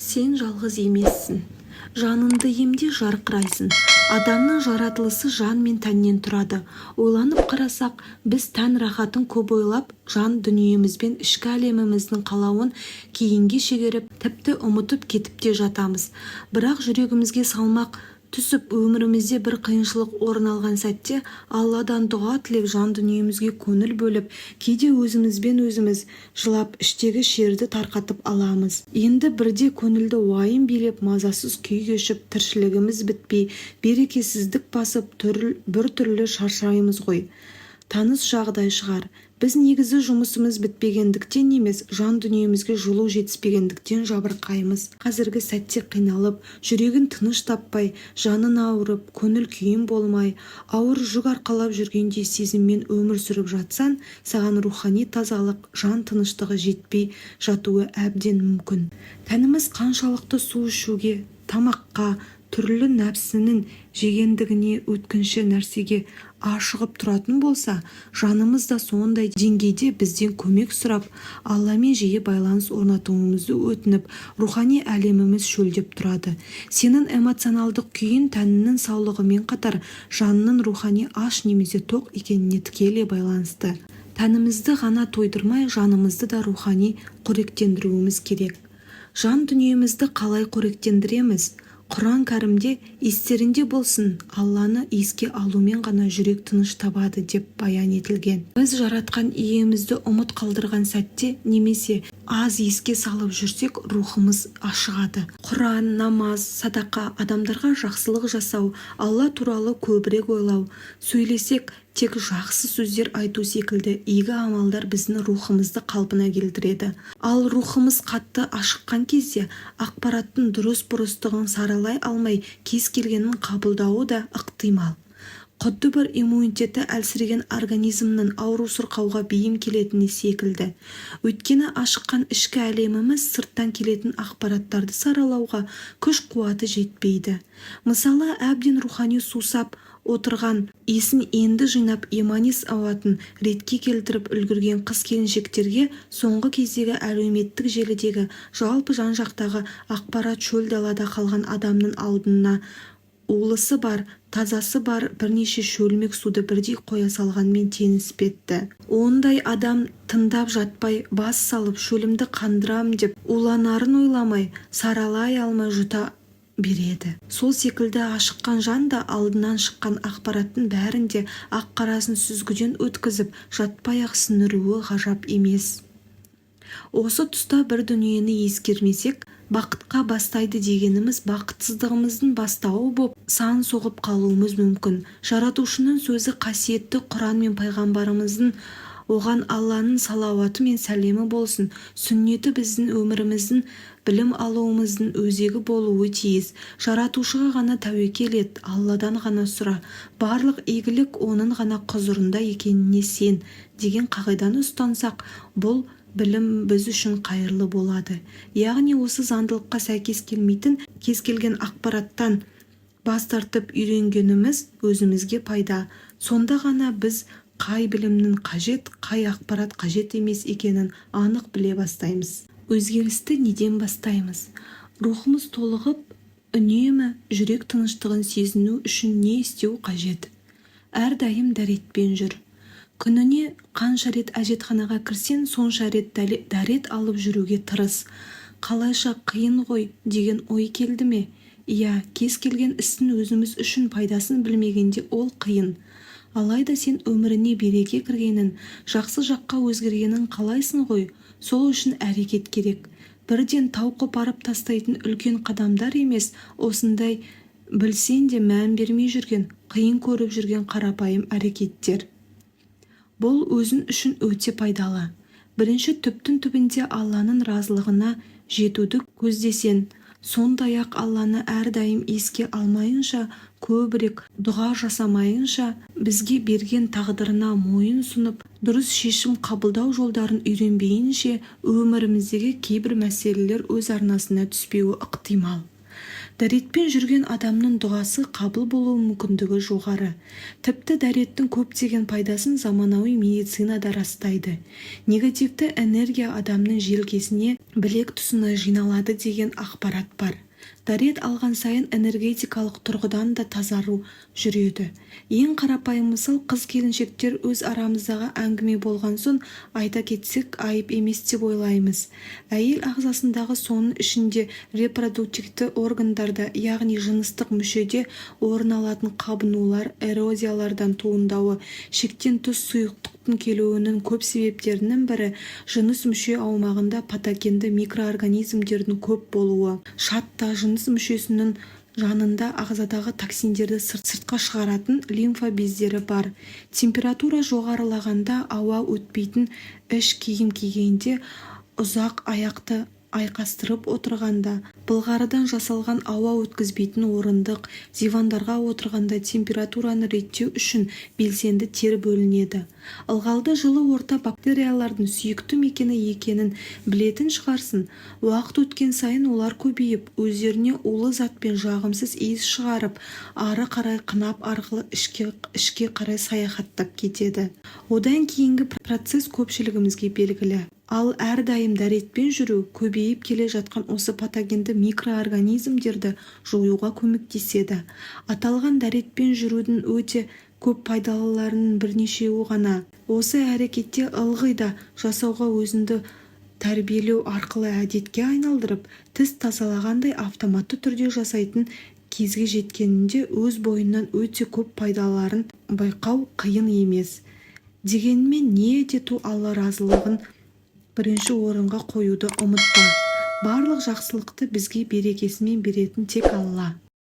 Сен жалғыз емессің. Жаныңды емде жарқырайсың. Адамның жаратылысы жан мен тәннен тұрады. Ойланып қарасақ, біз тән рахатын көп ойлап, жан дүниемізбен ішкі әлеміміздің қалауын кейінге шегеріп, тіпті ұмытып кетіп те жатамыз. Бірақ жүрегімізге салмақ түсіп, өмірімізде бір қиыншылық орын алған сәтте Алладан дұға тілеп, жан дүниемізге көңіл бөліп, кейде өзімізбен өзіміз жылап, іштегі шерді тарқатып аламыз. Енді бірде көңілді уайым билеп, мазасыз күй кешіп, тіршілігіміз бітпей, берекесіздік басып, бір түрлі шаршаймыз ғой. Таныс жағдай шығар. Біз негізі жұмысымыз бітпегендіктен емес, жан дүниемізге жылу жетіспегендіктен жабырқаймыз. Қазіргі сәтте қиналып, жүрегін тыныш таппай, жанын ауырып, көңіл күйін болмай, ауыр жүк арқалап жүргендей сезіммен өмір сүріп жатсаң, саған рухани тазалық, жан тыныштығы жетпей жатуы әбден мүмкін. Тәніміз қаншалықты су ішуге, тамаққа, түрлі нәпсінің жегендігіне, өткінші нәрсеге ашығып тұратын болса, жанымыз да сондай деңгейде бізден көмек сұрап, Алламен жиі байланыс орнатуымызды өтініп, рухани әлеміміз шөлдеп тұрады. Сенің эмоционалдық күйін тәнінің саулығымен қатар, жанының рухани аш немесе тоқ екеніне тікелей байланысты. Тәнімізді ғана тойдырмай, жанымызды да рухани қоректендіруіміз керек. Жан дүниемізді қалай қоректендіреміз? Құран кәрімде естерінде болсын, Алланы еске алумен ғана жүрек тыныш табады деп баян етілген. Біз жаратқан иемізді ұмыт қалдырған сәтте немесе аз еске салып жүрсек, рухымыз ашығады. Құран, намаз, садақа, адамдарға жақсылық жасау, Алла туралы көбірек ойлау, сөйлесек тек жақсы сөздер айту секілді игі амалдар біздің рухымызды қалпына келтіреді. Ал рухымыз қатты ашыққан кезде ақпараттың дұрыс-бұрыстығын саралай алмай, кез келгенін қабылдауы да ықтимал. Құдды бір иммунитеті әлсіреген организмнің ауру сырқауға бейім келетіні секілді. Өйткені ашыққан ішкі әлеміміз сырттан келетін ақпараттарды саралауға күш-қуаты жетпейді. Мысалы, әбден рухани сусап отырған, есін енді жинап, иманис ауатын ретке келтіріп үлгерген қыз-келіншектерге соңғы кездегі әлеуметтік желідегі жалпы жан-жақтағы ақпарат шөл далада қалған адамның алдына улысы бар, тазасы бар бірнеше шөлмек суды бірдей қоя салғанмен теңеспетті. Ондай адам тыңдап жатпай, бас салып, шөлімді қандырам деп уланарын ойламай, саралай алмай жұта береді. Сол секілді ашыққан жан да алдынан шыққан ақпараттың бәрінде ақ-қарасын сүзгіден өткізіп, жатпай-ақ сіңіруі ғажап емес. Осы тұста бір дүниені ескермесек, бақытқа бастайды дегеніміз бақытсыздығымыздың бастауы боп сан соғып қалуымыз мүмкін. Жаратушының сөзі қасиетті Құран мен пайғамбарымыздың, оған Алланың салауаты мен сәлемі болсын, сүннеті біздің өміріміздің, білім алуымыздың өзегі болуы тиіс. Жаратушыға ғана тәуекел ет, Алладан ғана сұра. Барлық игілік оның ғана құзырында екеніне сен деген қағиданы ұстансақ, бұл білім біз үшін қайырлы болады. Яғни осы заңдылыққа сәйкес келмейтін кез келген ақпараттан бас тартып үйренгеніміз өзімізге пайда. Сонда ғана біз қай білімнің қажет, қай ақпарат қажет емес екенін анық біле бастаймыз. Өзгерісті неден бастаймыз? Рухымыз толығып, үнемі жүрек тыныштығын сезіну үшін не істеу қажет? Әрдайым дәретпен жүр. Күніне қанша рет әжетханаға кірсең, сонша рет дәрет алып жүруге тырыс. Қалайша қиын ғой деген ой келді ме? Иә, кез келген істің өзіміз үшін пайдасын білмегенде ол қиын. Алайда сен өміріне береке кіргенін, жақсы жаққа өзгергенін қалайсың ғой? Сол үшін әрекет керек. Бірден тау қопарып тастайтын үлкен қадамдар емес, осындай білсең де мән бермей жүрген, қиын көріп жүрген қарапайым әрекеттер. Бұл өзің үшін өте пайдалы. Бірінші түптің түбінде Алланың разылығына жетуді көздесен, сондай-ақ Алланы әрдайым еске алмайынша, көбірек дұға жасамайынша, бізге берген тағдырына мойын сұнып, дұрыс шешім қабылдау жолдарын үйренбейінше, өміріміздегі кейбір мәселелер өз арнасына түспеуі ықтимал. Дәретпен жүрген адамның дұғасы қабыл болу мүмкіндігі жоғары. Тіпті дәреттің көптеген пайдасын заманауи медицина да растайды. Негативті энергия адамның желкесіне, білек тұсына жиналады деген ақпарат бар. Дәрет алған сайын энергетикалық тұрғыдан да тазару жүреді. Ең қарапайым мысал, қыз-келіншектер өз арамыздағы әңгіме болған соң айта кетсек айып емес деп ойлаймыз. Әйел ағзасындағы, соның ішінде репродуктивті органдарда, яғни жыныстық мүшеде орын алатын қабынулар, эрозиялардан туындауы, шектен тыс сұйықтықтың келуінің көп себептерінің бірі жыныс мүше аумағында патогенді микроорганизмдердің көп болуы. Шатта жыныс мүшесінің жанында ағзадағы токсиндерді сыртқа шығаратын лимфа бездері бар. Температура жоғарылағанда, ауа өтпейтін іш киім кигенде, ұзақ аяқты айқастырып отырғанда, былғарыдан жасалған ауа өткізбейтін орындық, дивандарға отырғанда температураны реттеу үшін белсенді тер бөлінеді. Ылғалды жылы орта бактериялардың сүйікті мекені екенін білетін шығарсын. Уақыт өткен сайын олар көбейіп, өздеріне улы затпен жағымсыз иіс шығарып, ары қарай қынап арқылы ішке қарай саяхаттап кетеді. Одан кейінгі процесс көпшілігімізге белгілі. Ал әрдайым дәретпен жүру көбейіп келе жатқан осы патогенді микроорганизмдерді жоюға көмектеседі. Аталған дәретпен жүрудің өте көп пайдалыларының бірнешеуі ғана. Осы әрекетте ылғи да жасауға өзіңді тәрбиелеу арқылы әдетке айналдырып, тіс тазалағандай автоматты түрде жасайтын кезге жеткенінде өз бойынан өте көп пайдаларын байқау қиын емес. Дегенмен не етету Алла разылығын бірінші орынға қоюды ұмытпа. Барлық жақсылықты бізге берекесімен беретін тек Алла.